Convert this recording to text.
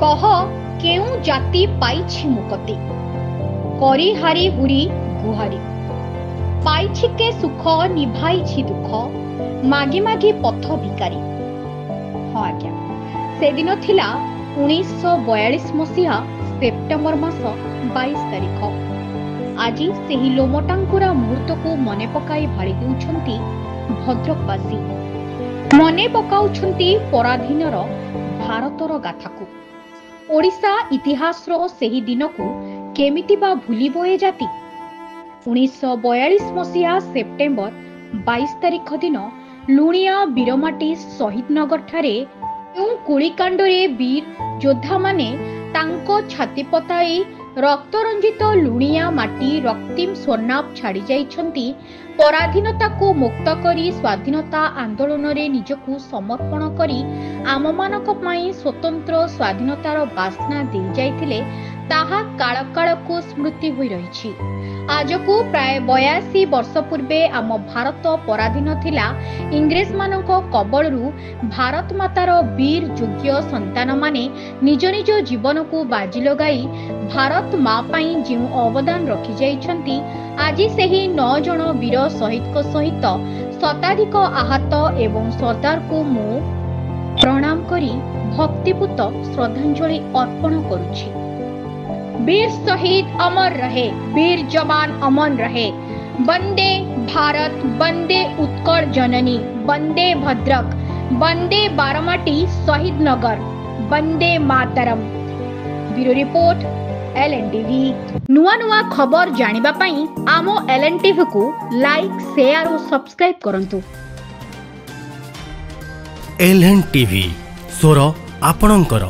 कह केउ जाति पाइछि मुकति करी हारी हुरी गुहारी पाइछि के सुख निभाइछि दुख मागे मागे पथ भिकारी। हाँ आज्ञा से दिन थिला 1942 मसीहा सेप्टेम्बर मास 22 तारिख। आज सेही लोमटांकुरा मुहूर्त को मने पकाई भाड़ी देउछंती भद्रकवासी, मने पकाउछंती पराधीनर भारतर गाथाकू। ओडिशा इतिहासर सेही दिन को केमिति बा भूलिबो ए जाति। 1942 मसीहा सेप्टेम्बर 22 तारिख दिन लुणिया बीरमाटी शहीद नगर ठारे गुलिकांडरे वीर योद्धा माने तांको छाती पताई रक्तरंजित लुणिया माटी रक्तिम स्वर्णाभ छाड़ी जाइछंती। पराधीनता को मुक्त करी स्वाधीनता आंदोलन रे निजकू समर्पण करी आम मानक पई स्वतंत्र स्वाधीनतार बासना दे जाइथिले ताहा काल काल को स्मृति होई रहिछि। आज को प्राय 82 वर्ष पूर्वे आम भारत पराधीन थिला इंग्रेज मानक कबलरू। भारत मातार वीर योग्य संतान माने निज निज जीवन को बाजी लगाई भारत माँ पाई जो अवदान रखी जाइछंती। आज सेही 9 जन वीर शहीद सहित शताधिक आहत एवं सरदार को मु प्रणाम करी भक्तिपूत श्रद्धांजलि अर्पण करुछि। वीर शहीद अमर रहे, वीर जवान अमर रहे। वंदे भारत, वंदे उत्कल जननी, वंदे भद्रक, वंदे बारमाटी Shahid Nagar, Vande Mataram. Bureau report LNTV। नुआ नुआ खबर जानिबा पई आमो LNTV को लाइक, शेयर और सब्सक्राइब करंतु। LNTV स्वर आपणंकर।